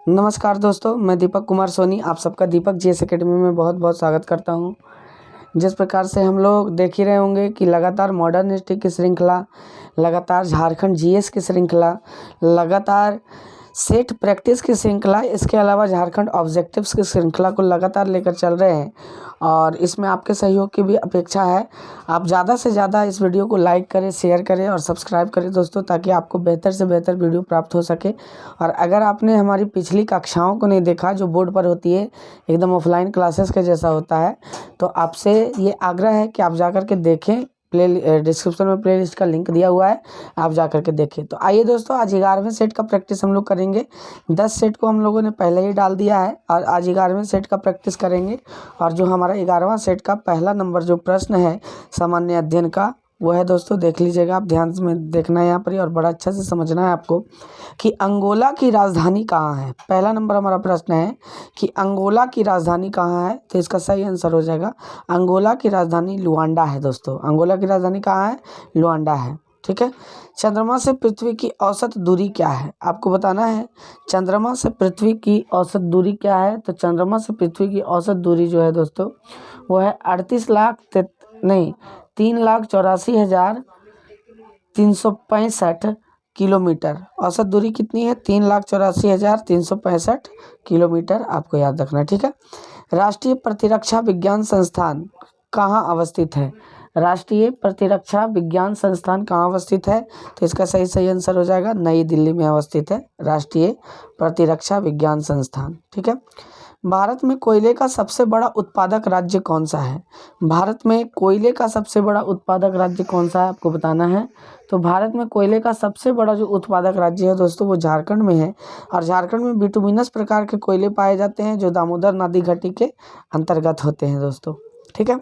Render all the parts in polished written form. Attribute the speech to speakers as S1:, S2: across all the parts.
S1: नमस्कार दोस्तों, मैं दीपक कुमार सोनी आप सबका दीपक जीएस एकेडमी में बहुत बहुत स्वागत करता हूं। जिस प्रकार से हम लोग देख ही रहे होंगे कि लगातार मॉडर्न हिस्ट्री की श्रृंखला, लगातार झारखंड जीएस की श्रृंखला, लगातार सेट प्रैक्टिस की श्रृंखला, इसके अलावा झारखंड ऑब्जेक्टिव्स की श्रृंखला को लगातार लेकर चल रहे हैं और इसमें आपके सहयोग की भी अपेक्षा है। आप ज़्यादा से ज़्यादा इस वीडियो को लाइक करें, शेयर करें और सब्सक्राइब करें दोस्तों, ताकि आपको बेहतर से बेहतर वीडियो प्राप्त हो सके। और अगर आपने हमारी पिछली कक्षाओं को नहीं देखा, जो बोर्ड पर होती है, एकदम ऑफलाइन क्लासेस के जैसा होता है, तो आपसे ये आग्रह है कि आप जाकर के देखें। डिस्क्रिप्शन में प्लेलिस्ट का लिंक दिया हुआ है, आप जा करके देखें। तो आइए दोस्तों, आज 11वें सेट का प्रैक्टिस हम लोग करेंगे। 10 सेट को हम लोगों ने पहले ही डाल दिया है और आज 11वें सेट का प्रैक्टिस करेंगे। और जो हमारा 11वां सेट का पहला नंबर जो प्रश्न है सामान्य अध्ययन का, वो है दोस्तों, देख लीजिएगा आप, ध्यान में देखना है यहाँ पर और बड़ा अच्छा से समझना है आपको कि अंगोला की राजधानी कहाँ है। पहला नंबर हमारा प्रश्न है कि अंगोला की राजधानी कहाँ है, तो इसका सही आंसर हो जाएगा अंगोला की राजधानी लुआंडा है दोस्तों। अंगोला की राजधानी कहाँ है? लुआंडा है। ठीक है। चंद्रमा से पृथ्वी की औसत दूरी क्या है, आपको बताना है। चंद्रमा से पृथ्वी की औसत दूरी क्या है? तो चंद्रमा से पृथ्वी की औसत दूरी जो है दोस्तों, वो है 3,84,365 किलोमीटर। औसत दूरी कितनी है? 3,84,365 किलोमीटर, आपको याद रखना है। ठीक है। राष्ट्रीय प्रतिरक्षा विज्ञान संस्थान कहाँ अवस्थित है? राष्ट्रीय प्रतिरक्षा विज्ञान संस्थान कहाँ अवस्थित है? तो इसका सही आंसर हो जाएगा नई दिल्ली में अवस्थित है राष्ट्रीय प्रतिरक्षा विज्ञान संस्थान। ठीक है। भारत में कोयले का सबसे बड़ा उत्पादक राज्य कौन सा है? भारत में कोयले का सबसे बड़ा उत्पादक राज्य कौन सा है, आपको बताना है। तो भारत में कोयले का सबसे बड़ा जो उत्पादक राज्य है दोस्तों, वो झारखंड में है। और झारखंड में बिटुमिनस प्रकार के कोयले पाए जाते हैं, जो दामोदर नदी घाटी के अंतर्गत होते हैं दोस्तों। ठीक है।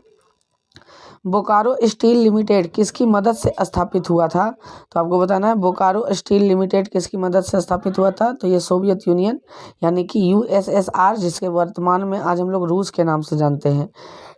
S1: बोकारो स्टील लिमिटेड किसकी मदद से स्थापित हुआ था? तो आपको बताना है बोकारो स्टील लिमिटेड किसकी मदद से स्थापित हुआ था। तो ये सोवियत यूनियन यानी कि यूएसएसआर, जिसके वर्तमान में आज हम लोग रूस के नाम से जानते हैं।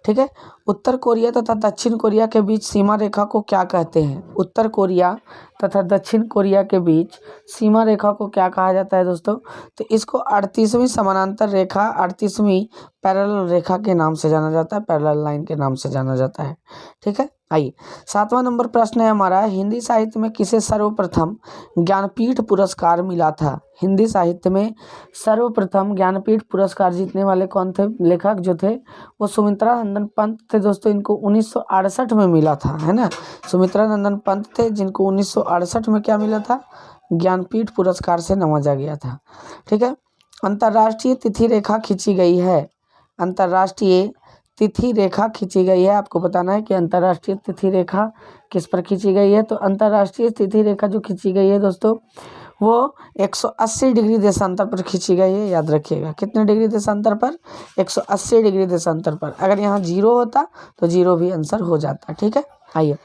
S1: ठीक है। उत्तर कोरिया तथा दक्षिण कोरिया के बीच सीमा रेखा को क्या कहते हैं? उत्तर कोरिया तथा दक्षिण कोरिया के बीच सीमा रेखा को क्या कहा जाता है दोस्तों? तो इसको 38वीं समानांतर रेखा, 38वीं पैरेलल रेखा के नाम से जाना जाता है, पैरेलल लाइन के नाम से जाना जाता है। ठीक है। आइए, 7वां नंबर प्रश्न है हमारा, हिंदी साहित्य में किसे सर्वप्रथम ज्ञानपीठ पुरस्कार मिला था? हिंदी साहित्य में सर्वप्रथम ज्ञानपीठ पुरस्कार जीतने वाले कौन थे? लेखक जो थे वो सुमित्रा नंदन पंत थे दोस्तों। इनको 1968 में मिला था, है ना। सुमित्रा नंदन पंत थे, जिनको 1968 में क्या मिला था? ज्ञानपीठ पुरस्कार से नवाजा गया था। ठीक है। अंतर्राष्ट्रीय तिथि रेखा खींची गई है। अंतर्राष्ट्रीय तिथि रेखा खींची गई है, आपको बताना है कि अंतर्राष्ट्रीय तिथि रेखा किस पर खींची गई है। तो अंतर्राष्ट्रीय तिथि रेखा जो खींची गई है दोस्तों, वो 180 डिग्री देशांतर पर खींची गई है। याद रखिएगा, कितने डिग्री देशांतर पर? 180 डिग्री देशांतर पर। अगर यहाँ 0 होता तो 0 भी आंसर हो जाता। ठीक है। आइए,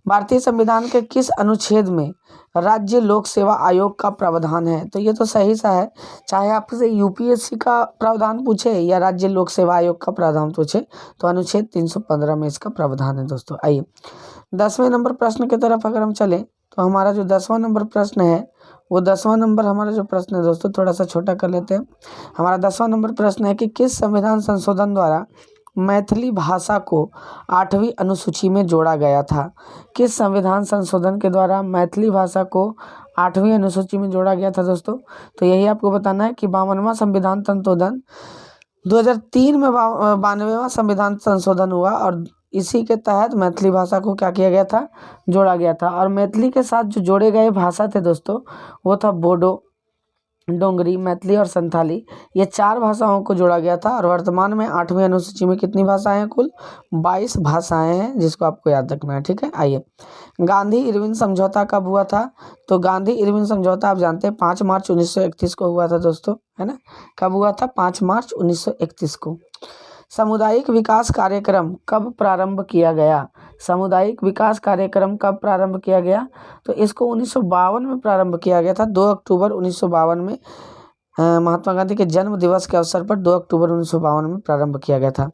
S1: भारतीय संविधान के किस अनुच्छेद में राज्य लोक सेवा आयोग का प्रावधान है? तो ये तो सही सा है, चाहे आपसे यूपीएससी का प्रावधान पूछे या राज्य लोक सेवा आयोग का प्रावधान पूछे, तो अनुच्छेद 315 में इसका प्रावधान है दोस्तों। आइए, 10वें नंबर प्रश्न की तरफ अगर हम चलें, तो हमारा जो 10वां नंबर प्रश्न है, वो 10वां नंबर हमारा जो प्रश्न है दोस्तों, थोड़ा सा छोटा कर लेते हैं। हमारा 10वां नंबर प्रश्न है कि किस संविधान संशोधन द्वारा मैथिली भाषा को 8वीं अनुसूची में जोड़ा गया था? किस संविधान संशोधन के द्वारा मैथिली भाषा को 8वीं अनुसूची में जोड़ा गया था दोस्तों? तो यही आपको बताना है कि 52वां संविधान संशोधन 2003 में 92वां संविधान संशोधन हुआ और इसी के तहत मैथिली भाषा को क्या किया गया था? जोड़ा गया था। और मैथिली के साथ जो जोड़े गए भाषा थे दोस्तों, वो था बोडो, डोंगरी, मैथिली और संथाली। ये 4 भाषाओं को जोड़ा गया था। और वर्तमान में 8वीं अनुसूची में कितनी भाषाएं हैं? कुल 22 भाषाएं हैं, जिसको आपको याद रखना है। ठीक है। आइए, गांधी इरविन समझौता कब हुआ था? तो गांधी इरविन समझौता आप जानते हैं 5 मार्च 1931 को हुआ था दोस्तों, है ना। कब हुआ था? 5 मार्च 1931 को। सामुदायिक विकास कार्यक्रम कब प्रारंभ किया गया? सामुदायिक विकास कार्यक्रम कब प्रारंभ किया गया? तो इसको 1952 में प्रारंभ किया गया था। 2 अक्टूबर 1952 में महात्मा गांधी के जन्म दिवस के अवसर पर 2 अक्टूबर 1952 में प्रारंभ किया गया था।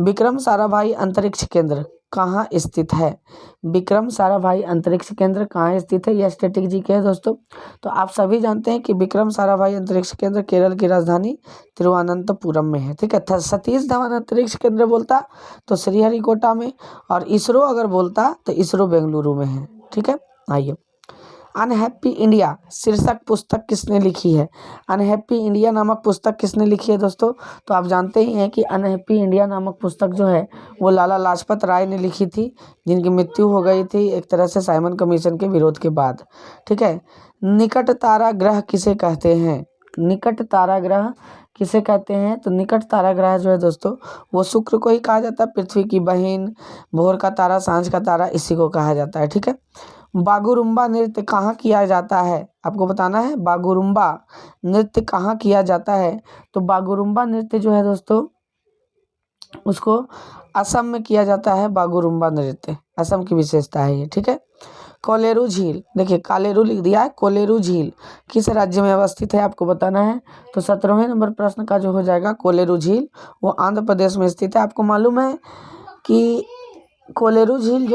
S1: विक्रम साराभाई अंतरिक्ष केंद्र कहाँ स्थित है? विक्रम साराभाई अंतरिक्ष केंद्र कहाँ स्थित है? यह स्टैटिक जीके है दोस्तों। तो आप सभी जानते हैं कि विक्रम साराभाई अंतरिक्ष केंद्र केरल की राजधानी तिरुवनंतपुरम में है। ठीक है। सतीश धवन अंतरिक्ष केंद्र बोलता तो श्रीहरिकोटा में, और इसरो अगर बोलता तो इसरो बेंगलुरु में है। ठीक है। आइए, अनहैप्पी इंडिया शीर्षक पुस्तक किसने लिखी है? अनहैप्पी इंडिया नामक पुस्तक किसने लिखी है दोस्तों? तो आप जानते ही हैं कि अनहैप्पी इंडिया नामक पुस्तक जो है वो लाला लाजपत राय ने लिखी थी, जिनकी मृत्यु हो गई थी एक तरह से साइमन कमीशन के विरोध के बाद। ठीक है। निकट तारा ग्रह किसे कहते हैं? निकट तारा ग्रह किसे कहते हैं? तो निकट तारा ग्रह जो है दोस्तों वो शुक्र को ही कहा जाता है। पृथ्वी की बहन, भोर का तारा, सांझ का तारा, इसी को कहा जाता है। ठीक है। बागुरुम्बा नृत्य कहाँ किया जाता है? आपको बताना है बागुरुम्बा नृत्य कहाँ किया जाता है। तो बागुरुम्बा नृत्य जो है दोस्तों उसको असम में किया जाता है। बागुरुम्बा नृत्य असम की विशेषता है ये। ठीक है। कोलेरू झील, देखिए कालेरू लिख दिया है, कोलेरू झील किस राज्य में अवस्थित है? आपको बताना है। तो 17वें नंबर प्रश्न का जो हो जाएगा कोलेरू झील वो आंध्र प्रदेश में स्थित है। आपको मालूम है कि कोलेरू झील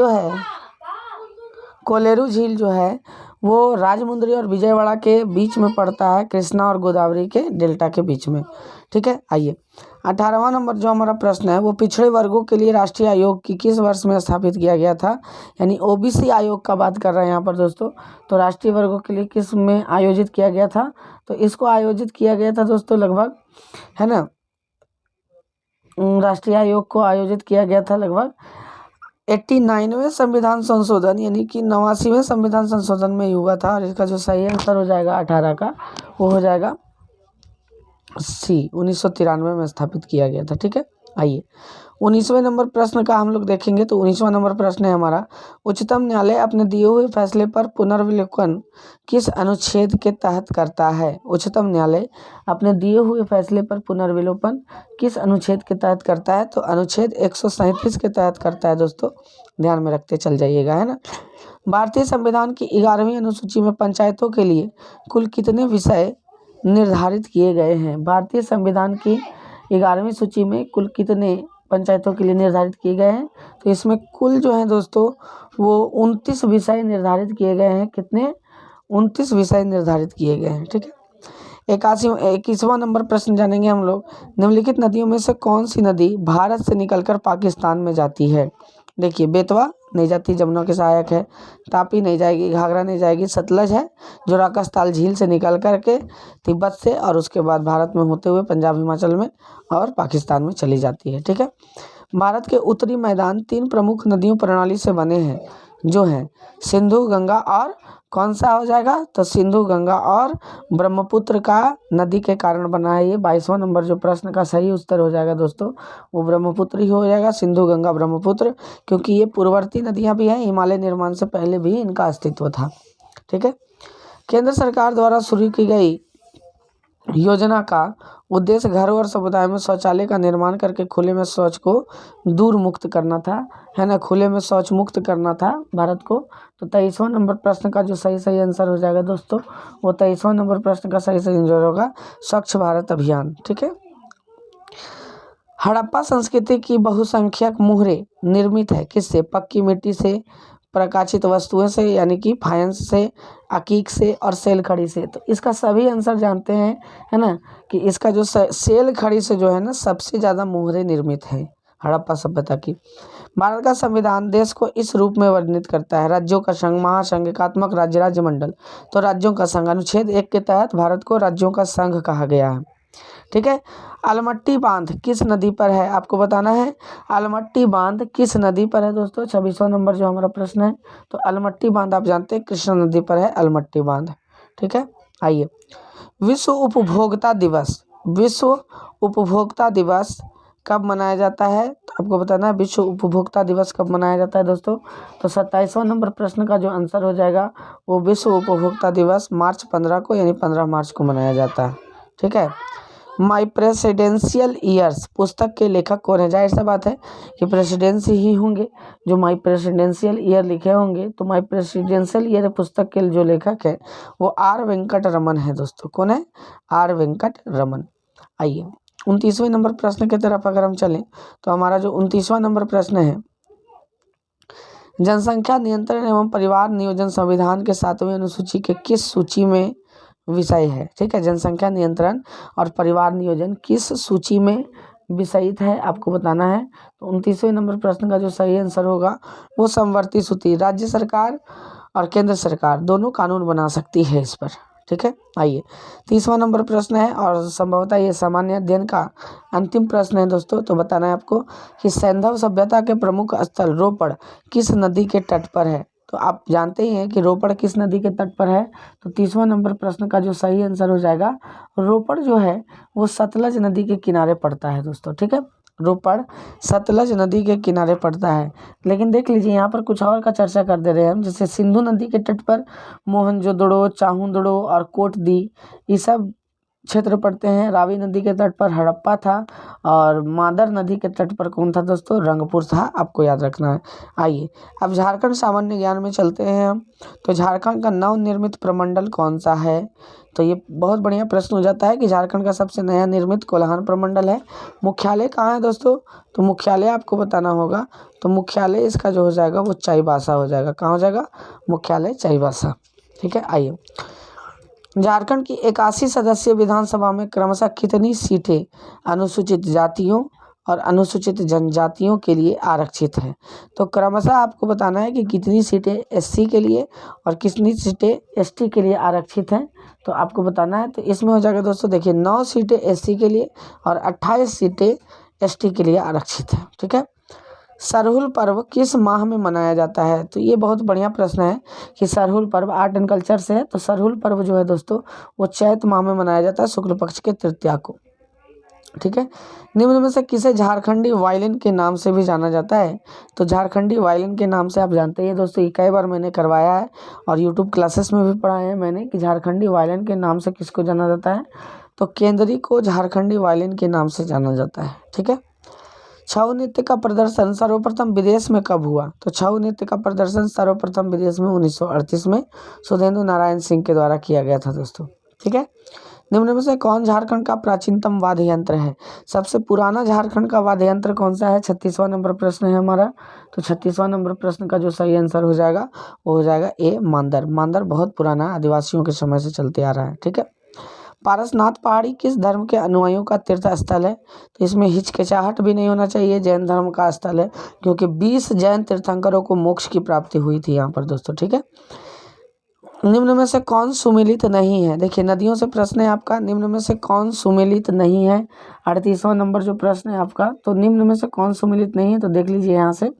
S1: जो है वो राजमुंद्री और विजयवाड़ा के बीच में पड़ता है, कृष्णा और गोदावरी के डेल्टा के बीच में। ठीक है। आइए, 18वां नंबर जो हमारा प्रश्न है वो पिछड़े वर्गों के लिए राष्ट्रीय आयोग की किस वर्ष में स्थापित किया गया था? यानी ओबीसी आयोग का बात कर रहे हैं यहाँ पर दोस्तों। तो राष्ट्रीय वर्गों के लिए किस में आयोजित किया गया था? तो इसको आयोजित किया गया था दोस्तों लगभग, है ना, राष्ट्रीय आयोग को आयोजित किया गया था लगभग 89वें संविधान संशोधन यानी कि 89वें संविधान संशोधन में ही हुआ था। और इसका जो सही आंसर हो जाएगा 18 का वो हो जाएगा सी, 1993 में स्थापित किया गया था। ठीक है। आइए, 19वें नंबर प्रश्न का हम लोग देखेंगे। तो 19वां नंबर प्रश्न है हमारा, उच्चतम न्यायालय अपने दिए हुए फैसले पर पुनर्विलोकन किस अनुच्छेद के तहत करता है? उच्चतम न्यायालय अपने दिए हुए फैसले पर पुनर्विलोकन किस अनुच्छेद के तहत करता है? तो अनुच्छेद 137 के तहत करता है दोस्तों, ध्यान में रखते चल जाइएगा, है ना। भारतीय संविधान की 11वीं अनुसूची में पंचायतों के लिए कुल कितने विषय निर्धारित किए गए हैं? भारतीय संविधान की 11वीं सूची में कुल कितने पंचायतों के लिए निर्धारित किए गए हैं? तो इसमें कुल जो है दोस्तों वो 29 विषय निर्धारित किए गए हैं। कितने? 29 विषय निर्धारित किए गए हैं। ठीक है। 21वां नंबर प्रश्न जानेंगे हम लोग, निम्नलिखित नदियों में से कौन सी नदी भारत से निकलकर पाकिस्तान में जाती है? देखिए, बेतवा नहीं जाती, जमुना के सहायक है। तापी नहीं जाएगी, घाघरा नहीं जाएगी। सतलज है जो राकास्ताल झील से निकल करके तिब्बत से और उसके बाद भारत में होते हुए पंजाब, हिमाचल में और पाकिस्तान में चली जाती है। ठीक है। भारत के उत्तरी मैदान 3 प्रमुख नदियों प्रणाली से बने हैं जो हैं सिंधु, गंगा और कौन सा हो जाएगा? तो सिंधु, गंगा और ब्रह्मपुत्र का नदी के कारण बना है ये। 22वां नंबर जो प्रश्न का सही उत्तर हो जाएगा दोस्तों वो ब्रह्मपुत्र ही हो जाएगा, सिंधु, गंगा, ब्रह्मपुत्र, क्योंकि ये पूर्ववर्ती नदियां भी हैं। हिमालय निर्माण से पहले भी इनका अस्तित्व था। ठीक है। केंद्र सरकार द्वारा शुरू की गई योजना का उद्देश्य घर और समुदाय में शौचालय का निर्माण करके खुले में शौच को दूर मुक्त करना था, है ना, खुले में शौच मुक्त करना था भारत को। तो 23वां नंबर प्रश्न का जो सही आंसर हो जाएगा दोस्तों वो 23वां नंबर प्रश्न का सही आंसर होगा स्वच्छ भारत अभियान। ठीक है। हड़प्पा संस्कृति की बहुसंख्यक मुहरें निर्मित है किससे? पक्की मिट्टी से, प्रकाशित वस्तुओं से यानी कि फाइंस से, अकीक से और सेल खड़ी से। तो इसका सभी आंसर जानते हैं, है ना, कि इसका जो सेल खड़ी से जो है ना सबसे ज़्यादा मुहरें निर्मित है हड़प्पा सभ्यता की। भारत का संविधान देश को इस रूप में वर्णित करता है, राज्यों का संघ, महासंघ, एकात्मक राज्य, राज्यमंडल। तो राज्यों का संघ, अनुच्छेद 1 के तहत भारत को राज्यों का संघ कहा गया है। ठीक है। अलमट्टी बांध किस नदी पर है? आपको बताना है अलमट्टी बांध किस नदी पर है दोस्तों। 26वां नंबर जो हमारा प्रश्न है, तो अलमट्टी बांध आप जानते हैं कृष्णा नदी पर है अलमट्टी बांध। ठीक है। आइए, विश्व उपभोक्ता दिवस कब मनाया जाता है? तो आपको बताना है विश्व उपभोक्ता दिवस कब मनाया जाता है दोस्तों। तो 27वां नंबर प्रश्न का जो आंसर हो जाएगा वो विश्व उपभोक्ता दिवस मार्च 15 को यानी 15 मार्च को मनाया जाता है। ठीक है। माई प्रेसिडेंशियल ईयर्स पुस्तक के लेखक कौन है? जाहिर सा बात है कि प्रेसिडेंसी ही होंगे जो माई प्रेसिडेंशियल ईयर लिखे होंगे। तो माई प्रेसिडेंशियल ईयर पुस्तक के जो लेखक है वो आर वेंकट रमन है दोस्तों। कौन है? आर वेंकट रमन। आइए, 29वें नंबर प्रश्न की तरफ अगर हम चलें तो हमारा जो 29वां नंबर प्रश्न है जनसंख्या नियंत्रण एवं परिवार नियोजन संविधान के 7वें अनुसूची के किस सूची में विषय है? ठीक है, जनसंख्या नियंत्रण और परिवार नियोजन किस सूची में विषयित है आपको बताना है। तो 29वें नंबर प्रश्न का जो सही आंसर होगा वो समवर्ती सूची। राज्य सरकार और केंद्र सरकार दोनों कानून बना सकती है इस पर। ठीक है, आइए 30वां नंबर प्रश्न है और संभवतः ये सामान्य अध्ययन का अंतिम प्रश्न है दोस्तों। तो बताना है आपको कि सैंधव सभ्यता के प्रमुख स्थल रोपड़ किस नदी के तट पर है? तो आप जानते ही हैं कि रोपड़ किस नदी के तट पर है। तो 30वां नंबर प्रश्न का जो सही आंसर हो जाएगा, रोपड़ जो है वो सतलज नदी के किनारे पड़ता है दोस्तों। ठीक है, रोपड़ सतलज नदी के किनारे पड़ता है। लेकिन देख लीजिए यहाँ पर कुछ और का चर्चा कर दे रहे हैं हम, जैसे सिंधु नदी के तट पर मोहनजोदड़ो, चाहुंदड़ो और कोटदी ये सब क्षेत्र पड़ते हैं। रावी नदी के तट पर हड़प्पा था और मादर नदी के तट पर कौन था दोस्तों? रंगपुर था, आपको याद रखना है। आइए अब झारखंड सामान्य ज्ञान में चलते हैं हम। तो झारखंड का नवनिर्मित प्रमंडल कौन सा है? तो ये बहुत बढ़िया प्रश्न हो जाता है कि झारखंड का सबसे नया निर्मित कोल्हान प्रमंडल है। मुख्यालय कहाँ है दोस्तों? तो मुख्यालय आपको बताना होगा। तो मुख्यालय इसका जो हो जाएगा वो चाईबासा हो जाएगा। कहाँ हो जाएगा? मुख्यालय चाईबासा। ठीक है, आइए झारखंड की 81 सदस्यीय विधानसभा में क्रमशः कितनी सीटें अनुसूचित जातियों और अनुसूचित जनजातियों के लिए आरक्षित हैं? तो क्रमशः आपको बताना है कि कितनी सीटें एससी के लिए और कितनी सीटें एसटी के लिए आरक्षित हैं। तो आपको बताना है। तो इसमें हो जाएगा दोस्तों, देखिए 9 सीटें एससी के लिए और 28 सीटें एसटी के लिए आरक्षित हैं। ठीक है, सरहुल पर्व किस माह में मनाया जाता है? तो ये बहुत बढ़िया प्रश्न है कि सरहुल पर्व आर्ट एंड कल्चर से है। तो सरहुल पर्व जो है दोस्तों वो चैत माह में मनाया जाता है, शुक्ल पक्ष के तृतीया को। ठीक है, निम्न में से किसे झारखंडी वायलिन के नाम से भी जाना जाता है? तो झारखंडी वायलिन के नाम से आप जानते हैं दोस्तों, ये कई बार मैंने करवाया है और यूट्यूब क्लासेस में भी पढ़ाया है मैंने कि झारखंडी वायलिन के नाम से किसको जाना जाता है? तो केंद्री को झारखंडी वायलिन के नाम से जाना जाता है। ठीक है, छऊ नृत्य का प्रदर्शन सर्वप्रथम विदेश में कब हुआ? तो छऊ नृत्य का प्रदर्शन सर्वप्रथम विदेश में 1938 में सुधेंद्र नारायण सिंह के द्वारा किया गया था दोस्तों। ठीक है, निम्न में से कौन झारखंड का प्राचीनतम वाद्य यंत्र है? सबसे पुराना झारखंड का वाद्य यंत्र कौन सा है? 36वां नंबर प्रश्न है हमारा। तो 36वां नंबर प्रश्न का जो सही आंसर हो जाएगा वो हो जाएगा ए मांदर। मांदर बहुत पुराना आदिवासियों के समय से चलते आ रहा है। ठीक है, पारसनाथ पहाड़ी किस धर्म के अनुयायियों का तीर्थ स्थल है? तो इसमें हिचकिचाहट भी नहीं होना चाहिए, जैन धर्म का स्थल है क्योंकि 20 जैन तीर्थंकरों को मोक्ष की प्राप्ति हुई थी यहाँ पर दोस्तों। ठीक है, निम्न में से कौन सुमेलित नहीं है? देखिए नदियों से प्रश्न है आपका, निम्न में से कौन सुमेलित नहीं है? 38वां नंबर जो प्रश्न है आपका, तो निम्न में से कौन सुमेलित नहीं है? तो देख लीजिए यहाँ से,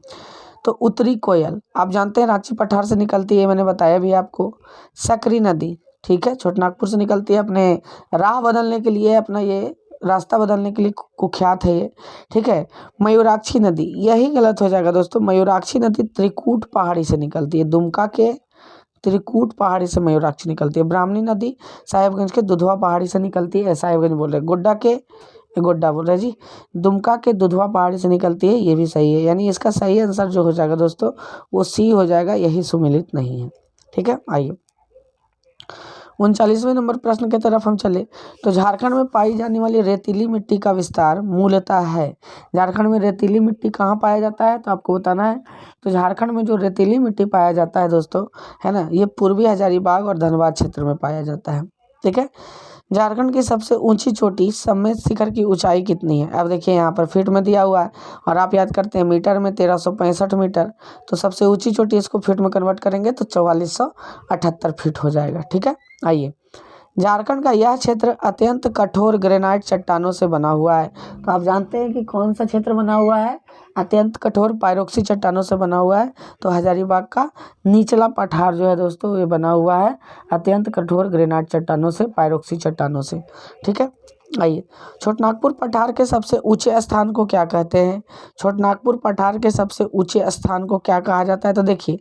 S1: तो उत्तरी कोयल आप जानते हैं रांची पठार से निकलती है, मैंने बताया भी आपको। सकरी नदी, ठीक है, छोटनागपुर से निकलती है, अपने राह बदलने के लिए, अपना ये रास्ता बदलने के लिए कुख्यात है ये। ठीक है, मयूराक्षी नदी, यही गलत हो जाएगा दोस्तों। मयूराक्षी नदी त्रिकूट पहाड़ी से निकलती है, दुमका के त्रिकूट पहाड़ी से मयूराक्षी निकलती है। ब्राह्मणी नदी साहिबगंज के दुधवा पहाड़ी से निकलती है, साहिबगंज बोल रहे, गोड्डा बोल रहे जी, दुमका के दुधवा पहाड़ी से निकलती है, ये भी सही है। यानी इसका सही आंसर जो हो जाएगा दोस्तों वो सी हो जाएगा, यही सुमेलित नहीं है। ठीक है, आइए 39वें नंबर प्रश्न की तरफ हम चले। तो झारखंड में पाई जाने वाली रेतीली मिट्टी का विस्तार मूलतः है। झारखंड में रेतीली मिट्टी कहाँ पाया जाता है? तो आपको बताना है। तो झारखंड में जो रेतीली मिट्टी पाया जाता है दोस्तों, है ना, ये पूर्वी हजारीबाग और धनबाद क्षेत्र में पाया जाता है। ठीक है, झारखंड की सबसे ऊंची चोटी सम्मेत शिखर की ऊंचाई कितनी है? अब देखिए यहाँ पर फीट में दिया हुआ है और आप याद करते हैं मीटर में 1365 मीटर। तो सबसे ऊंची चोटी इसको फीट में कन्वर्ट करेंगे तो 4478 फीट हो जाएगा। ठीक है, आइए झारखंड का यह क्षेत्र अत्यंत कठोर ग्रेनाइट चट्टानों से बना हुआ है। तो आप जानते हैं कि कौन सा क्षेत्र बना हुआ है? अत्यंत कठोर पायरोक्सी चट्टानों से बना हुआ है। तो हजारीबाग का निचला पठार जो है दोस्तों ये बना हुआ है अत्यंत कठोर ग्रेनाइट चट्टानों से, पायरोक्सी चट्टानों से। ठीक है, आइए छोटनागपुर पठार के सबसे ऊंचे स्थान को क्या कहते हैं? छोटनागपुर पठार के सबसे ऊंचे स्थान को क्या कहा जाता है? तो देखिए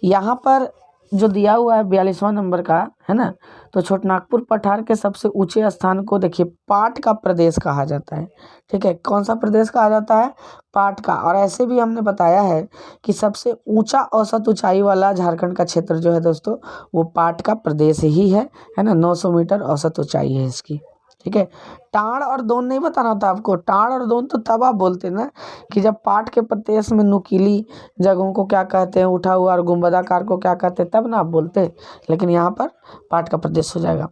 S1: यहाँ पर जो दिया हुआ है 42वां नंबर का, है ना, तो छोटनागपुर पठार के सबसे ऊंचे स्थान को देखिए पाट का प्रदेश कहा जाता है। ठीक है, कौन सा प्रदेश कहा जाता है? पाट का। और ऐसे भी हमने बताया है कि सबसे ऊंचा औसत ऊंचाई वाला झारखंड का क्षेत्र जो है दोस्तों वो पाट का प्रदेश ही है ना, 900 मीटर औसत ऊंचाई है इसकी। ठीक है। टाण और दोन नहीं बताना होता आपको, टाण और दोन तो तब आप बोलते ना कि जब पाठ के प्रदेश में नुकीली जगहों को क्या कहते हैं, उठा हुआ और गुंबदाकार को क्या कहते हैं, तब ना आप बोलते। लेकिन यहाँ पर पाठ का प्रदेश हो जाएगा।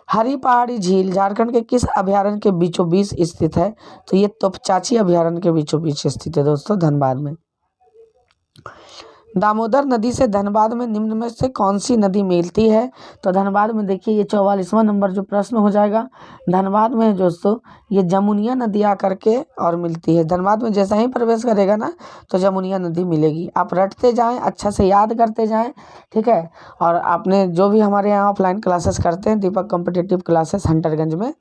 S1: हरी पहाड़ी झील झारखंड के किस अभयारण्य के बीचों बीच स्थित है? तो ये तोपचाची अभयारण्य के बीचों बीच स्थित है दोस्तों, धनबाद में। दामोदर नदी से धनबाद में निम्न में से कौन सी नदी मिलती है? तो धनबाद में देखिए ये 44वां नंबर जो प्रश्न हो जाएगा। धनबाद में दोस्तों ये जमुनिया नदी आकर के और मिलती है। धनबाद में जैसा ही प्रवेश करेगा ना तो जमुनिया नदी मिलेगी। आप रटते जाएं, अच्छा से याद करते जाएं, ठीक है। और आपने जो भी हमारे यहाँ ऑफलाइन क्लासेस करते हैं, दीपक कॉम्पिटिटिव क्लासेस हंटरगंज में,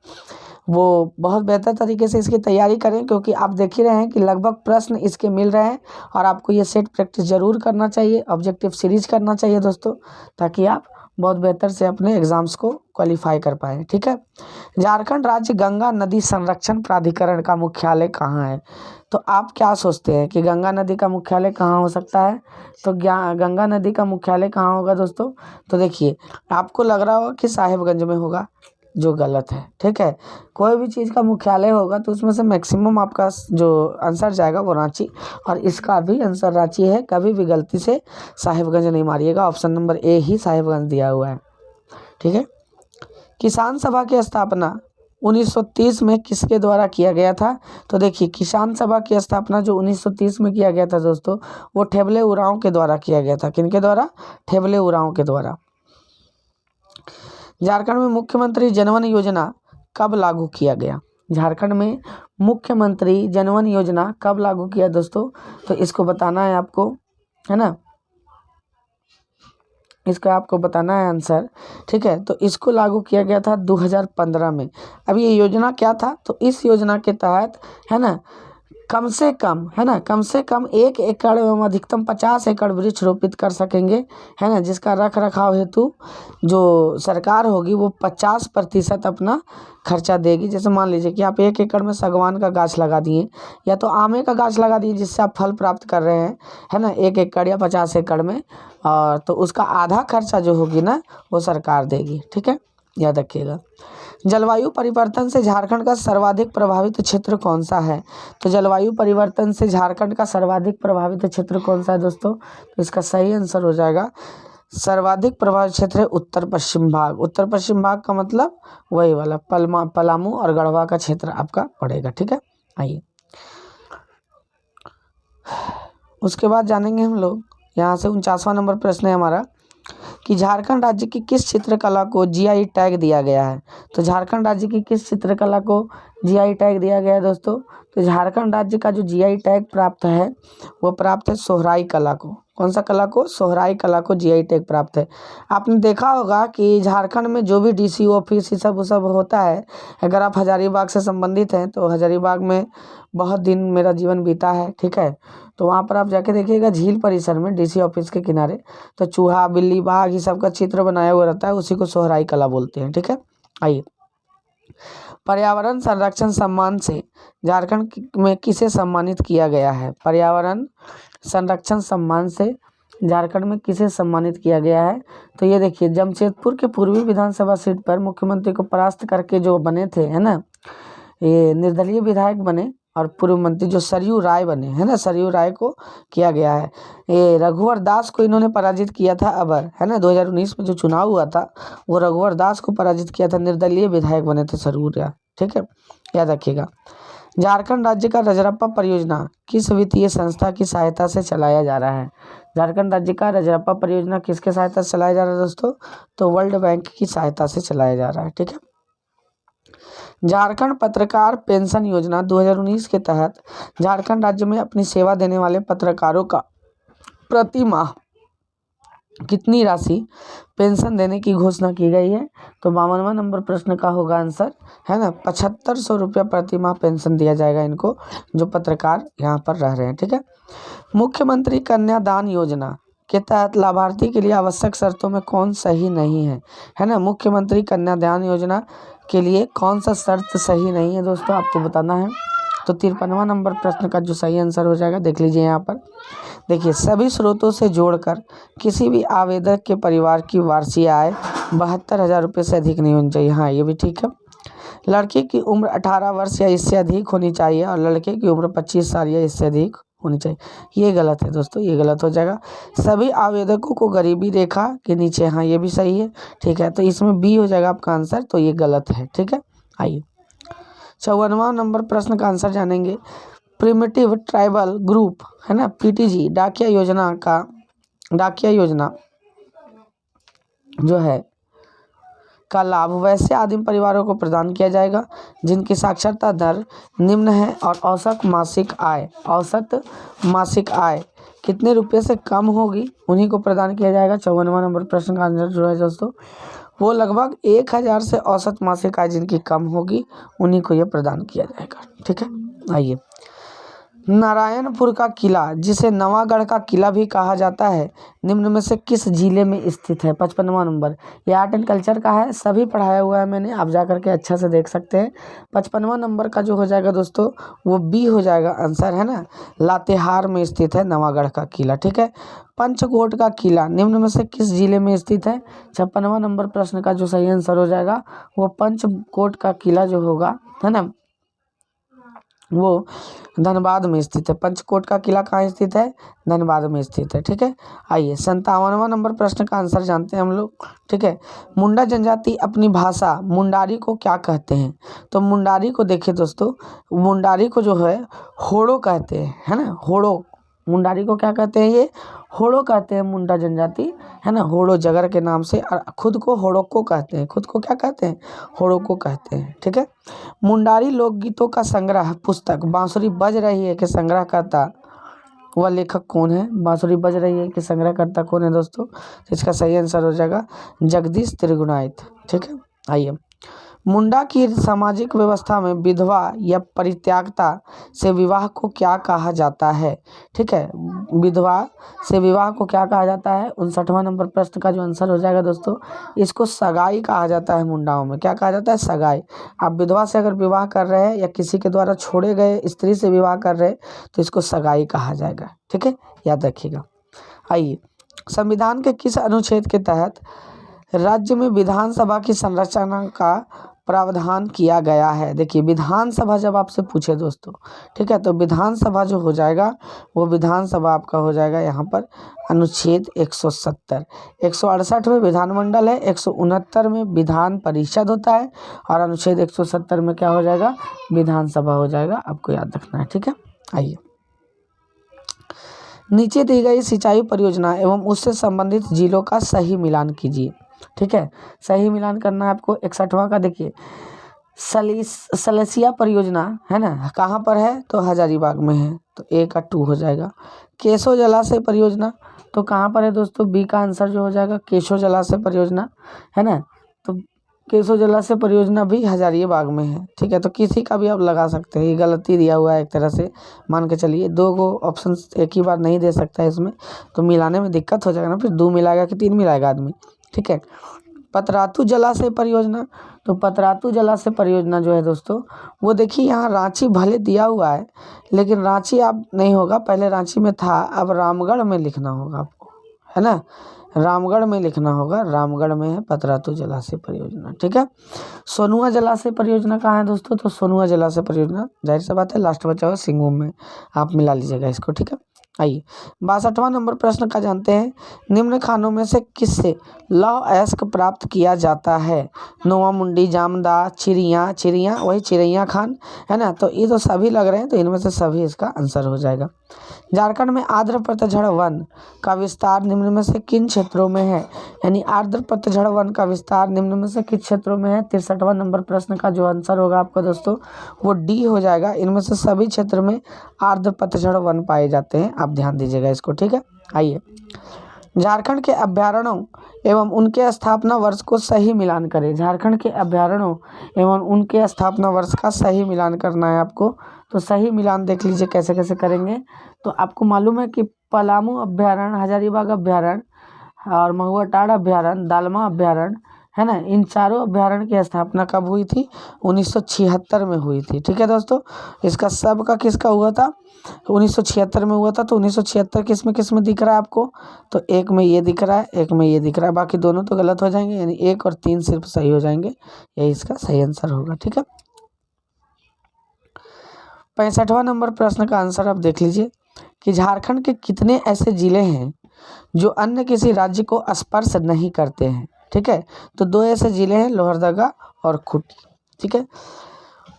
S1: वो बहुत बेहतर तरीके से इसकी तैयारी करें, क्योंकि आप देख ही रहे हैं कि लगभग प्रश्न इसके मिल रहे हैं। और आपको ये सेट प्रैक्टिस ज़रूर करना चाहिए, ऑब्जेक्टिव सीरीज करना चाहिए दोस्तों, ताकि आप बहुत बेहतर से अपने एग्ज़ाम्स को क्वालिफाई कर पाएँ, ठीक है। झारखंड राज्य गंगा नदी संरक्षण प्राधिकरण का मुख्यालय कहाँ है? तो आप क्या सोचते हैं कि गंगा नदी का मुख्यालय कहाँ हो सकता है? तो गंगा नदी का मुख्यालय कहाँ होगा दोस्तों? तो देखिए आपको लग रहा होगा कि साहिबगंज में होगा, जो गलत है, ठीक है। कोई भी चीज़ का मुख्यालय होगा तो उसमें से मैक्सिमम आपका जो आंसर जाएगा वो रांची, और इसका भी आंसर रांची है। कभी भी गलती से साहिबगंज नहीं मारिएगा, ऑप्शन नंबर ए ही साहिबगंज दिया हुआ है, ठीक है। किसान सभा की स्थापना 1930 में किसके द्वारा किया गया था? तो देखिए किसान सभा की स्थापना जो 1930 में किया गया था दोस्तों, वो ठेबले उरांव के द्वारा किया गया था। किनके द्वारा? ठेबले उरांव के द्वारा। झारखंड में मुख्यमंत्री जनवन योजना कब लागू किया गया? झारखंड में मुख्यमंत्री जनवन योजना कब लागू किया दोस्तों? तो इसको बताना है आपको, है ना, इसका आपको बताना है आंसर, ठीक है। तो इसको लागू किया गया था 2015 में। अब ये योजना क्या था? तो इस योजना के तहत, है ना, कम से कम, है ना, कम से कम 1 एकड़ एवं अधिकतम 50 एकड़ वृक्ष रोपित कर सकेंगे, है ना, जिसका रख रखाव हेतु जो सरकार होगी वो 50% अपना खर्चा देगी। जैसे मान लीजिए कि आप 1 एकड़ में सागवान का गाछ लगा दिए या तो आमे का गाछ लगा दिए, जिससे आप फल प्राप्त कर रहे हैं, है ना, 1 एकड़ या 50 एकड़ में, और तो उसका आधा खर्चा जो होगी ना वो सरकार देगी, ठीक है, याद रखिएगा। जलवायु परिवर्तन से झारखंड का सर्वाधिक प्रभावित क्षेत्र कौन सा है? तो जलवायु परिवर्तन से झारखंड का सर्वाधिक प्रभावित क्षेत्र कौन सा है दोस्तों? तो इसका सही आंसर हो जाएगा, सर्वाधिक प्रभावित क्षेत्र है उत्तर पश्चिम भाग। उत्तर पश्चिम भाग का मतलब वही वाला पलामू और गढ़वा का क्षेत्र आपका पड़ेगा, ठीक है। आइए उसके बाद जानेंगे हम लोग, यहाँ से 49वां नंबर प्रश्न है हमारा कि झारखंड राज्य की किस चित्रकला को जीआई टैग दिया गया है? तो झारखंड राज्य की किस चित्रकला को जीआई टैग दिया गया है दोस्तों? तो झारखंड राज्य का जो जीआई टैग प्राप्त है वो प्राप्त है सोहराई कला को। कौन सा कला को? सोहराई कला को जीआई टैग प्राप्त है। आपने देखा होगा कि झारखंड में जो भी डीसी ऑफिस ये सब होता है, अगर आप हजारीबाग से संबंधित हैं तो हजारीबाग में बहुत दिन मेरा जीवन बीता है, ठीक है। तो वहाँ पर आप जाके देखिएगा झील परिसर में डीसी ऑफिस के किनारे तो चूहा बिल्ली बाघ ये सब का चित्र बनाया हुआ रहता है, उसी को सोहराई कला बोलते हैं, ठीक है। आइए पर्यावरण संरक्षण सम्मान से झारखंड में किसे सम्मानित किया गया है? पर्यावरण संरक्षण सम्मान से झारखंड में किसे सम्मानित किया गया है? तो ये देखिए जमशेदपुर के पूर्वी विधानसभा सीट पर मुख्यमंत्री को परास्त करके जो बने थे, है ना, ये निर्दलीय विधायक बने और पूर्व मंत्री जो सरयू राय बने, है ना, सरयू राय को किया गया है। ये रघुवर दास को इन्होंने पराजित किया था अबर, है ना, 2019 में जो चुनाव हुआ था वो रघुवर दास को पराजित किया था, निर्दलीय विधायक बने थे सरयू राय, ठीक है, याद रखिएगा। झारखंड राज्य का रजरप्पा परियोजना किस वित्तीय संस्था की सहायता से चलाया जा रहा है? झारखंड राज्य का रजरप्पा परियोजना किसके सहायता से चलाया जा रहा है दोस्तों? तो वर्ल्ड बैंक की सहायता से चलाया जा रहा है, ठीक है। झारखंड पत्रकार पेंशन योजना 2019 के तहत झारखंड राज्य में अपनी सेवा देने वाले पत्रकारों का प्रति माह कितनी राशि पेंशन देने की घोषणा की गई है? तो 52वां नंबर प्रश्न का होगा आंसर, है ना, 7500 रुपया प्रति माह पेंशन दिया जाएगा इनको जो पत्रकार यहाँ पर रह रहे हैं, ठीक है। मुख्यमंत्री कन्यादान योजना के तहत लाभार्थी के लिए आवश्यक शर्तों में कौन सही नहीं है ना, मुख्यमंत्री कन्यादान योजना के लिए कौन सा शर्त सही नहीं है दोस्तों, आपको बताना है। तो 53वां नंबर प्रश्न का जो सही आंसर हो जाएगा देख लीजिए यहाँ पर, देखिए सभी स्रोतों से जोड़कर किसी भी आवेदक के परिवार की वार्षिक आय 72,000 रुपये से अधिक नहीं होनी चाहिए। हाँ ये भी ठीक है। लड़की की उम्र 18 वर्ष या इससे अधिक होनी चाहिए और लड़के की उम्र 25 साल या इससे अधिक होनी चाहिए। ये गलत है दोस्तों, ये गलत हो जाएगा। सभी आवेदकों को गरीबी रेखा के नीचे, हाँ ये भी सही है, ठीक है। तो इसमें बी हो जाएगा आपका आंसर, तो ये गलत है, ठीक है। आइए 54वां नंबर प्रश्न का आंसर जानेंगे। प्रिमिटिव ट्राइबल ग्रुप है ना, पीटीजी डाकिया योजना जो है का लाभ वैसे आदिम परिवारों को प्रदान किया जाएगा जिनकी साक्षरता दर निम्न है और औसत मासिक आय कितने रुपए से कम होगी, उन्हीं को प्रदान किया जाएगा। 54वां नंबर प्रश्न का आंसर जो है दोस्तों, वो लगभग 1000 से औसत मासिक आय जिनकी कम होगी उन्हीं को यह प्रदान किया जाएगा, ठीक है। आइए नारायणपुर का किला, जिसे नवागढ़ का किला भी कहा जाता है, निम्न में से किस जिले में स्थित है। 55वां नंबर, ये आर्ट एंड कल्चर का है, सभी पढ़ाया हुआ है मैंने, आप जा करके अच्छा से देख सकते हैं। 55वां नंबर का जो हो जाएगा दोस्तों, वो बी हो जाएगा आंसर, है ना। लातेहार में स्थित है नवागढ़ का किला, ठीक है। पंचकोट का किला निम्न में से किस जिले में स्थित है। 56वां नंबर प्रश्न का जो सही आंसर हो जाएगा वो पंचकोट का किला जो होगा, है ना, वो धनबाद में स्थित है। पंचकोट का किला कहाँ स्थित है, धनबाद में स्थित है, ठीक है। आइए 57वां नंबर प्रश्न का आंसर जानते हैं हम लोग, ठीक है। मुंडा जनजाति अपनी भाषा मुंडारी को क्या कहते हैं। तो मुंडारी को देखिए दोस्तों, मुंडारी को जो है होड़ो कहते हैं, है ना, होड़ो। मुंडारी को क्या कहते हैं, ये होड़ो कहते हैं मुंडा जनजाति, है ना, होड़ो जगर के नाम से, और खुद को होड़ोको कहते हैं, खुद को क्या कहते हैं, होड़ोको कहते हैं, ठीक है। मुंडारी लोकगीतों का संग्रह पुस्तक बांसुरी बज रही है के संग्रहकर्ता वह लेखक कौन है। बांसुरी बज रही है कि संग्रहकर्ता कौन है दोस्तों, तो इसका सही आंसर हो जाएगा जगदीश त्रिगुणायत, ठीक है। आइए मुंडा की सामाजिक व्यवस्था में विधवा या परित्यागता से विवाह को क्या कहा जाता है, ठीक है। विधवा से विवाह को क्या कहा जाता है। 59वां नंबर प्रश्न का जो आंसर हो जाएगा दोस्तों, इसको सगाई कहा जाता है। मुंडाओं में क्या कहा जाता है, सगाई। आप विधवा से अगर विवाह कर रहे हैं या किसी के द्वारा छोड़े गए स्त्री से विवाह कर रहे हैं तो इसको सगाई कहा जाएगा, ठीक है, याद रखिएगा। आइए संविधान के किस अनुच्छेद के तहत राज्य में विधानसभा की संरचना का प्रावधान किया गया है। देखिए विधानसभा जब आपसे पूछे दोस्तों, ठीक है, तो विधानसभा जो हो जाएगा वो विधानसभा आपका हो जाएगा यहाँ पर अनुच्छेद 170। 168 में विधानमंडल है, 169 में विधान परिषद होता है और अनुच्छेद 170 में क्या हो जाएगा, विधानसभा हो जाएगा, आपको याद रखना है, ठीक है। आइए नीचे दी गई सिंचाई परियोजना एवं उससे संबंधित जिलों का सही मिलान कीजिए, ठीक है। सही मिलान करना है आपको। 61वां का देखिए सलेसिया परियोजना है ना, कहाँ पर है, तो हजारीबाग में है, तो ए का 2 हो जाएगा। केशो जलाशय परियोजना तो कहाँ पर है दोस्तों, बी का आंसर जो हो जाएगा केशो जलाशय परियोजना, है ना। तो केशो जलाशय परियोजना भी हजारीबाग में है, ठीक है। तो किसी का भी आप लगा सकते हैं, ये गलती दिया हुआ है एक तरह से, मान के चलिए। 2 को ऑप्शन एक ही बार नहीं दे सकता है इसमें, तो मिलाने में दिक्कत हो जाएगा ना, फिर 2 मिलाएगा कि 3 मिलाएगा आदमी, ठीक है। पतरातू जलाशय परियोजना, तो पतरातू जलाशय परियोजना जो है दोस्तों, वो देखिए यहाँ रांची भले दिया हुआ है लेकिन रांची आप नहीं होगा, पहले रांची में था, अब रामगढ़ में लिखना होगा आपको, है ना, रामगढ़ में लिखना होगा, रामगढ़ में है पतरातू जलाशय परियोजना, ठीक है। सोनुआ जलाशय परियोजना कहाँ है दोस्तों, तो सोनुआ जलाशय परियोजना जाहिर सी बात है लास्ट बचा हुआ सिंगभूम में, आप मिला लीजिएगा इसको, ठीक है। आइए 62वां नंबर प्रश्न का जानते हैं। निम्न खानों में से किससे लौह अयस्क प्राप्त किया जाता है। नोवा मुंडी, जामदा, चिड़िया वही चिड़ैया खान, है ना। तो ये तो सभी लग रहे हैं, तो इनमें से सभी इसका आंसर हो जाएगा। झारखंड में आर्द्र पतझड़ वन का विस्तार निम्न में से किन क्षेत्रों में है, यानी आर्द्र पतझड़ वन का विस्तार निम्न में से किस क्षेत्रों में है। 63वां नंबर प्रश्न का जो आंसर होगा आपका दोस्तों वो डी हो जाएगा। इनमें से सभी क्षेत्र में आर्द्र पतझड़ वन पाए जाते हैं, आप ध्यान दीजिएगा इसको, ठीक है। आइए झारखंड के अभ्यारण्यों एवं उनके स्थापना वर्ष को सही मिलान करें। झारखंड के अभ्यारण्यों एवं उनके स्थापना वर्ष का सही मिलान करना है आपको। तो सही मिलान देख लीजिए कैसे कैसे करेंगे। तो आपको मालूम है कि पलामू अभ्यारण्य, हजारीबाग अभ्यारण्य और महुआ टाड़ अभ्यारण्य, दालमा अभ्यारण्य, है ना। इन चारों अभ्यारण्य की स्थापना कब हुई थी? 1976 में हुई थी। ठीक है दोस्तों, इसका सबका किसका हुआ था? 1976 में हुआ था। तो 1976 किस में दिख रहा है आपको? तो एक में ये दिख रहा है, एक में ये दिख रहा है, बाकी दोनों तो गलत हो जाएंगे, यानी 1 और 3 सिर्फ सही हो जाएंगे। यही इसका सही आंसर होगा। ठीक है, 65वां नंबर प्रश्न का आंसर आप देख लीजिए कि झारखंड के कितने ऐसे जिले हैं जो अन्य किसी राज्य को स्पर्श नहीं करते हैं? ठीक है, तो 2 ऐसे जिले हैं, लोहरदगा और खूंटी। ठीक है,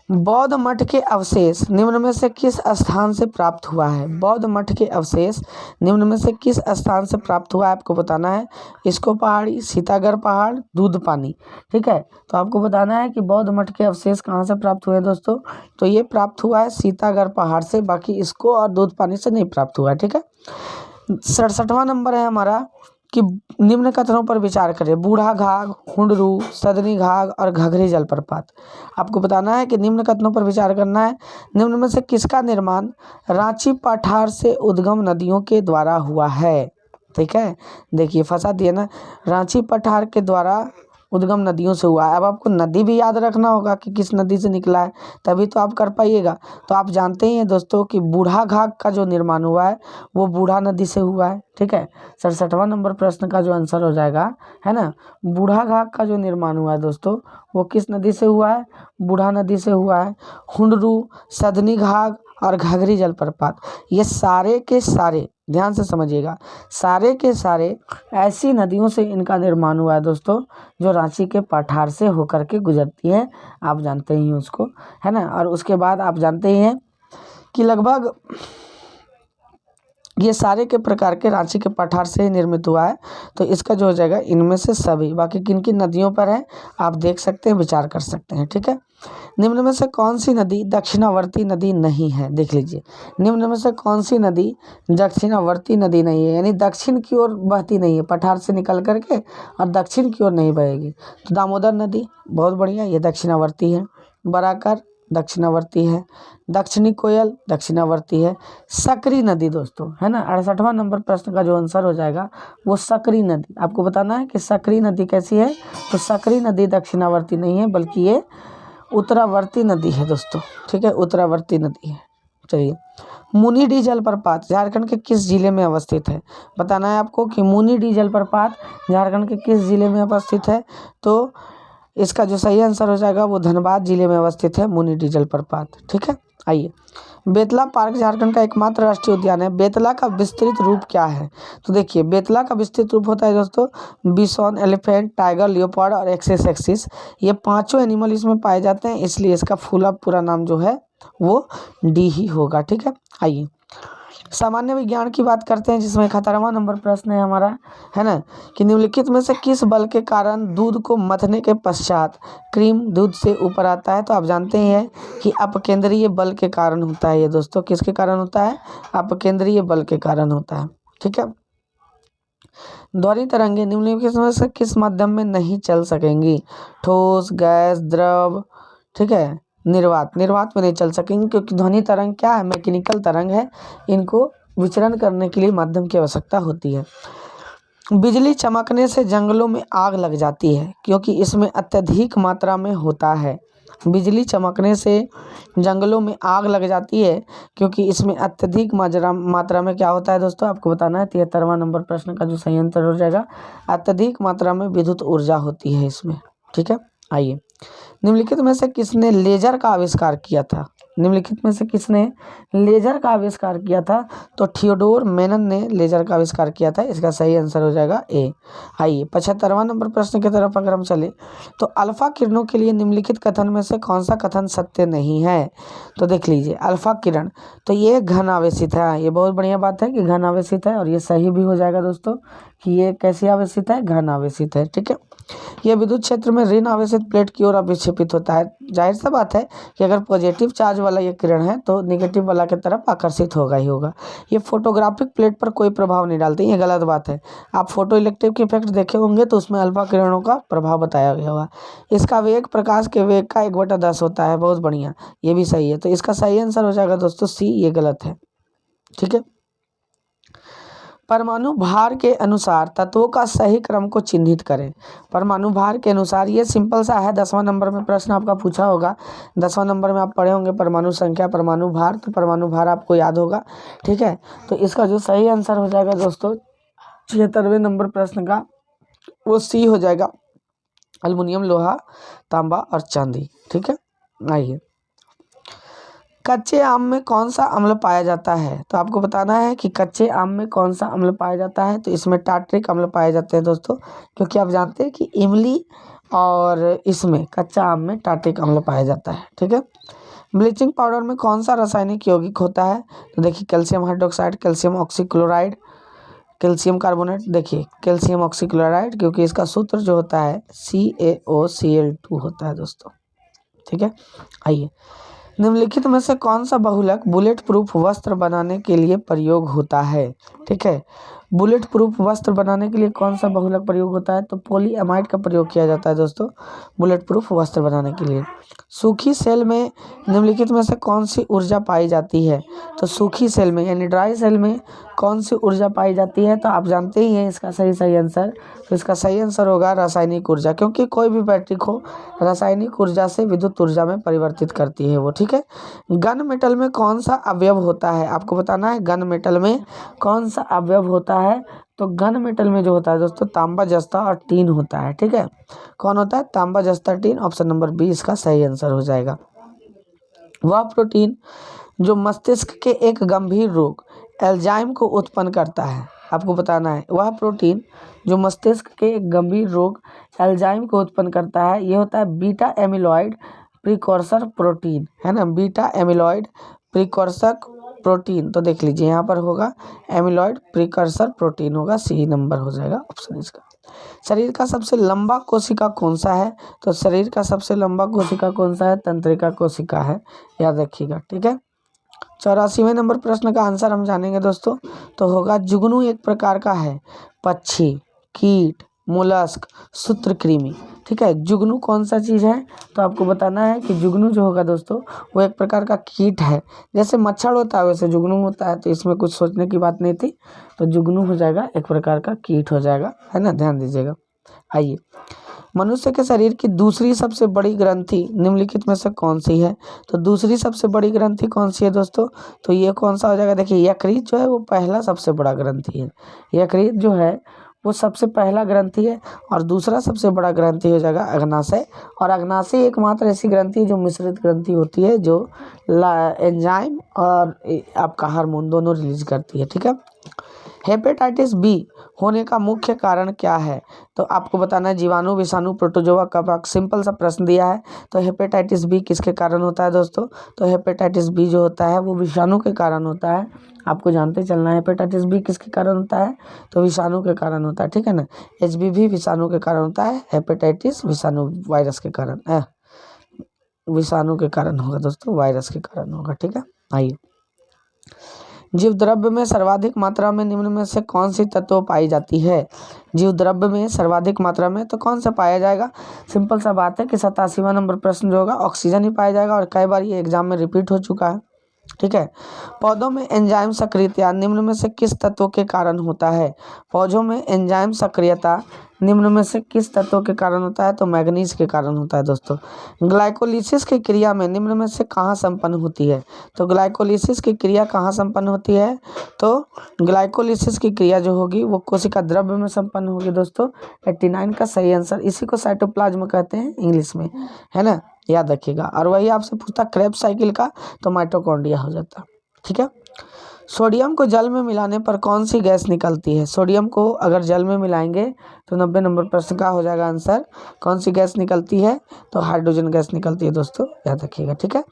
S1: बौद्ध मठ के अवशेष निम्न में से किस स्थान से प्राप्त हुआ है? बौद्ध मठ के अवशेष निम्न में से किस स्थान से प्राप्त हुआ है आपको बताना है। इसको पहाड़ी, सीतागढ़ पहाड़, दूध पानी। ठीक है, तो आपको बताना है कि बौद्ध मठ के अवशेष कहाँ से प्राप्त हुए हैं दोस्तों। तो ये प्राप्त हुआ है सीतागढ़ पहाड़ से, बाकी इसको और दूध पानी से नहीं प्राप्त हुआ है। ठीक है, 67वां नंबर है हमारा कि निम्न कथनों पर विचार करें। बूढ़ा घाघ, हुंडरू, सदनी घाघ और घघरी जलप्रपात। आपको बताना है कि निम्न कथनों पर विचार करना है। निम्न में से किसका निर्माण रांची पठार से उद्गम नदियों के द्वारा हुआ है? ठीक है, देखिए फंसा दिया ना, रांची पठार के द्वारा उद्गम नदियों से हुआ है। अब आपको नदी भी याद रखना होगा कि किस नदी से निकला है, तभी तो आप कर पाइएगा। तो आप जानते ही हैं दोस्तों कि बूढ़ा घाघ का जो निर्माण हुआ है वो बूढ़ा नदी से हुआ है। ठीक है, 67वां नंबर प्रश्न का जो आंसर हो जाएगा, है ना, बूढ़ा घाघ का जो निर्माण हुआ है दोस्तों वो किस नदी से हुआ है? बूढ़ा नदी से हुआ है। हुंडरू, सदनी घाघ और घाघरी जलप्रपात, ये सारे के सारे, ध्यान से समझिएगा, सारे के सारे ऐसी नदियों से इनका निर्माण हुआ है दोस्तों जो रांची के पठार से होकर के गुजरती हैं। आप जानते ही हैं उसको, है ना। और उसके बाद आप जानते ही हैं कि लगभग ये सारे के प्रकार के रांची के पठार से ही निर्मित हुआ है। तो इसका जो हो जाएगा इनमें से सभी, बाकी किन किन नदियों पर है आप देख सकते हैं, विचार कर सकते हैं। ठीक है, निम्न में से कौन सी नदी दक्षिणावर्ती नदी नहीं है? देख लीजिए, निम्न में से कौन सी नदी दक्षिणावर्ती नदी नहीं है, यानी दक्षिण की ओर बहती नहीं है, पठार से निकल करके और दक्षिण की ओर नहीं बहेगी। तो दामोदर नदी, बहुत बढ़िया, ये दक्षिणावर्ती है। बराकर दक्षिणावर्ती है। दक्षिणी कोयल दक्षिणावर्ती है। सकरी नदी दोस्तों, है ना, 68वां नंबर प्रश्न का जो आंसर हो जाएगा वो सकरी नदी। आपको बताना है कि सकरी नदी कैसी है। तो सकरी नदी दक्षिणावर्ती नहीं है, बल्कि ये उत्तरावर्ती नदी है दोस्तों। ठीक है, उत्तरावर्ती नदी है। चलिए, मुनिडी जलप्रपात झारखंड के किस जिले में अवस्थित है? बताना है आपको कि मुनिडी जलप्रपात झारखंड के किस जिले में अवस्थित है। तो इसका जो सही आंसर हो जाएगा वो धनबाद जिले में अवस्थित है मुनिडी जलप्रपात। ठीक है, आइए, बेतला पार्क झारखंड का एकमात्र राष्ट्रीय उद्यान है। बेतला का विस्तृत रूप क्या है? तो देखिए, बेतला का विस्तृत रूप होता है दोस्तों बिसॉन, एलिफेंट, टाइगर, लियोपार्ड और एक्सिस एक्सिस। ये 5 एनिमल इसमें पाए जाते हैं, इसलिए इसका पूरा नाम जो है वो डी ही होगा। ठीक है, आइए सामान्य विज्ञान की बात करते हैं, जिसमें 71वां नंबर प्रश्न है हमारा, है ना, कि निम्नलिखित में से किस बल के कारण दूध को मथने के पश्चात क्रीम दूध से ऊपर आता है? तो आप जानते ही हैं कि अपकेंद्रीय बल के कारण होता है ये दोस्तों। किसके कारण होता है? अपकेंद्रीय बल के कारण होता है। ठीक है, ध्वनि तरंगे निम्नलिखित में से किस माध्यम में नहीं चल सकेंगी? ठोस, गैस, द्रव, ठीक है, निर्वात में नहीं चल सकेंगे, क्योंकि ध्वनि तरंग क्या है? मैकेनिकल तरंग है, इनको विचरण करने के लिए माध्यम की आवश्यकता होती है। बिजली चमकने से जंगलों में आग लग जाती है क्योंकि इसमें अत्यधिक मात्रा में होता है। बिजली चमकने से जंगलों में आग लग जाती है क्योंकि इसमें अत्यधिक मात्रा में क्या होता है दोस्तों? आपको बताना है। 73वां नंबर प्रश्न का जो सही आंसर हो जाएगा, अत्यधिक मात्रा में विद्युत ऊर्जा होती है इसमें। ठीक है, आइए, निम्नलिखित में से किसने लेजर का आविष्कार किया था? निम्नलिखित में से किसने लेजर का आविष्कार किया था? तो थियोडोर मेनन ने लेजर का आविष्कार किया था। इसका सही आंसर हो जाएगा ए। आइए 75वां नंबर प्रश्न की तरफ अगर हम चले तो अल्फा किरणों के लिए निम्नलिखित कथन में से कौन सा कथन सत्य नहीं है? तो देख लीजिए, अल्फा किरण तो ये घन आवेशित है। ये बहुत बढ़िया बात है कि घन आवेशित है, और ये सही भी हो जाएगा दोस्तों कि ये कैसे आवेशित है? घन आवेशित है। ठीक है, यह विद्युत क्षेत्र में ऋण आवेशित प्लेट की ओर अभिक्षेपित होता है। जाहिर सा बात है कि अगर पॉजिटिव चार्ज वाला ये किरण है तो नेगेटिव वाला की तरफ आकर्षित होगा ही होगा। ये फोटोग्राफिक प्लेट पर कोई प्रभाव नहीं डालते, ये गलत बात है। आप फोटो इलेक्ट्रिक इफेक्ट देखे होंगे तो उसमें अल्फा किरणों का प्रभाव बताया गया होगा। इसका वेग प्रकाश के वेग का 1/10 होता है। बहुत बढ़िया, ये भी सही है। तो इसका सही आंसर हो जाएगा दोस्तों सी, ये गलत है। ठीक है, परमाणु भार के अनुसार तत्वों का सही क्रम को चिन्हित करें। परमाणु भार के अनुसार, ये सिंपल सा है, 10वां नंबर में प्रश्न आपका पूछा होगा। 10वां नंबर में आप पढ़े होंगे परमाणु संख्या, परमाणु भार, तो परमाणु भार आपको याद होगा। ठीक है, तो इसका जो सही आंसर हो जाएगा दोस्तों 76वें नंबर प्रश्न का, वो सी हो जाएगा, एल्युमिनियम, लोहा, तांबा और चांदी। ठीक है, आइए, कच्चे आम में कौन सा अम्ल पाया जाता है? तो आपको बताना है कि कच्चे आम में कौन सा अम्ल पाया जाता है। तो इसमें टार्ट्रिक अम्ल पाए जाते हैं दोस्तों, क्योंकि आप जानते हैं कि इमली और इसमें कच्चा आम में टार्ट्रिक अम्ल पाया जाता है। ठीक है, ब्लीचिंग पाउडर में कौन सा रासायनिक यौगिक होता है? तो देखिए, calcium hydroxide, calcium oxychloride, calcium carbonate. देखिए, कैल्शियम ऑक्सीक्लोराइड, क्योंकि इसका सूत्र जो होता है CaOCl2 होता है दोस्तों। ठीक है, आइए, निम्नलिखित में से कौन सा बहुलक बुलेट प्रूफ वस्त्र बनाने के लिए प्रयोग होता है? ठीक है, बुलेट प्रूफ वस्त्र बनाने के लिए कौन सा बहुलक प्रयोग होता है? तो पॉलीएमाइड का प्रयोग किया जाता है दोस्तों बुलेट प्रूफ वस्त्र बनाने के लिए। सूखी सेल में निम्नलिखित में से कौन सी ऊर्जा पाई जाती है? तो सूखी सेल में यानी ड्राई सेल में कौन सी ऊर्जा पाई जाती है? तो आप जानते ही हैं इसका सही आंसर। तो इसका सही आंसर होगा रासायनिक ऊर्जा, क्योंकि कोई भी बैटरी को रासायनिक ऊर्जा से विद्युत ऊर्जा में परिवर्तित करती है वो। ठीक है, गन मेटल में कौन सा अवयव होता है? आपको बताना है गन मेटल में कौन सा अवयव होता है। तो गन मेटल में जो होता है दोस्तों तांबा, जस्ता और टीन होता है। ठीक है, कौन होता है? तांबा, जस्ता, टीन। ऑप्शन नंबर बी इसका सही आंसर हो जाएगा। वह प्रोटीन जो मस्तिष्क के एक गंभीर रोग एल्जाइम को उत्पन्न करता है, आपको बताना है वह प्रोटीन जो मस्तिष्क के एक गंभीर रोग एल्जाइम को उत्पन्न करता है, ये होता है बीटा एमिलॉइड प्रिकॉर्सर प्रोटीन, है ना, बीटा एमिलॉइड प्रिकॉर्सर प्रोटीन। तो देख लीजिए यहाँ पर होगा एमिलॉइड प्रिकॉर्सर प्रोटीन होगा, सी नंबर हो जाएगा ऑप्शन इसका। शरीर का सबसे लंबा कोशिका कौन सा है? तो शरीर का सबसे लंबा कोशिका कौन सा है? तंत्रिका कोशिका है, याद रखिएगा। ठीक है, 84वें नंबर प्रश्न का आंसर हम जानेंगे दोस्तों, तो होगा जुगनू एक प्रकार का है पक्षी, कीट, मोलस्क, सूत्रकृमि। ठीक है, जुगनू कौन सा चीज़ है? तो आपको बताना है कि जुगनू जो होगा दोस्तों वो एक प्रकार का कीट है। जैसे मच्छर होता है वैसे जुगनू होता है, तो इसमें कुछ सोचने की बात नहीं थी। तो जुगनू हो जाएगा एक प्रकार का कीट हो जाएगा, है ना, ध्यान दीजिएगा। आइए, मनुष्य के शरीर की दूसरी सबसे बड़ी ग्रंथि निम्नलिखित में से कौन सी है? तो दूसरी सबसे बड़ी ग्रंथि कौन सी है दोस्तों? तो ये कौन सा हो जाएगा? देखिए, यकृत जो है वो पहला सबसे बड़ा ग्रंथि है। यकृत जो है वो सबसे पहला ग्रंथि है, और दूसरा सबसे बड़ा ग्रंथि हो जाएगा अग्नाशय। और अग्नाशय एकमात्र ऐसी ग्रंथि है जो मिश्रित ग्रंथि होती है, जो एंजाइम और आपका हार्मोन दोनों रिलीज करती है। ठीक है, हेपेटाइटिस बी होने का मुख्य कारण क्या है? तो आपको बताना है जीवाणु, विषाणु, प्रोटोजोआ, कवक। सिंपल सा प्रश्न दिया है। तो हेपेटाइटिस बी किसके कारण होता है दोस्तों? तो हेपेटाइटिस बी जो होता है वो विषाणु के कारण होता है। आपको जानते चलना है हेपेटाइटिस बी किसके कारण होता है? तो विषाणु के कारण होता है। ठीक है ना, HBV विषाणु के कारण होता है, हेपेटाइटिस विषाणु वायरस के कारण विषाणु के कारण होगा दोस्तों, वायरस के कारण होगा। ठीक है, आइए, जीव द्रव्य में सर्वाधिक मात्रा में निम्न में से कौन सी तत्व पाई जाती है? जीव द्रव्य में सर्वाधिक मात्रा में तो कौन सा पाया जाएगा? सिंपल सा बात है कि 87वां नंबर प्रश्न जो होगा ऑक्सीजन ही पाया जाएगा, और कई बार ये एग्जाम में रिपीट हो चुका है। ठीक है, पौधों में एंजाइम सक्रियता निम्न में से किस तत्व के कारण होता है? पौधों में एंजाइम सक्रियता निम्न में से किस तत्व के कारण होता है? तो मैग्नीज के कारण होता है दोस्तों। ग्लाइकोलिसिस की क्रिया में निम्न में से कहाँ संपन्न होती है? तो ग्लाइकोलिसिस की क्रिया कहाँ संपन्न होती है? तो ग्लाइकोलिसिस की क्रिया जो होगी वो कोशिका द्रव्य में संपन्न होगी दोस्तों। 89 का सही आंसर, इसी को साइटोप्लाज्म कहते हैं इंग्लिश में, है ना, याद रखिएगा। और वही आपसे पूछता क्रेब्स साइकिल का, तो माइटोकॉन्ड्रिया हो जाता। ठीक है, सोडियम को जल में मिलाने पर कौन सी गैस निकलती है? सोडियम को अगर जल में मिलाएंगे तो 90 नंबर प्रश्न का हो जाएगा आंसर, कौन सी गैस निकलती है? तो हाइड्रोजन गैस निकलती है दोस्तों, याद रखिएगा। ठीक है,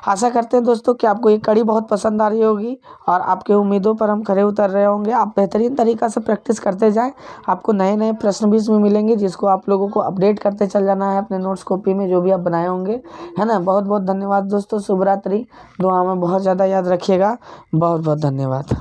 S1: आशा करते हैं दोस्तों कि आपको ये कड़ी बहुत पसंद आ रही होगी, और आपके उम्मीदों पर हम खरे उतर रहे होंगे। आप बेहतरीन तरीक़ा से प्रैक्टिस करते जाएँ, आपको नए नए प्रश्न भी इसमें मिलेंगे, जिसको आप लोगों को अपडेट करते चल जाना है अपने नोट्स कॉपी में जो भी आप बनाए होंगे, है ना। बहुत बहुत धन्यवाद दोस्तों, शुभ रात्रि, दुआ में बहुत ज़्यादा याद रखिएगा, बहुत बहुत धन्यवाद।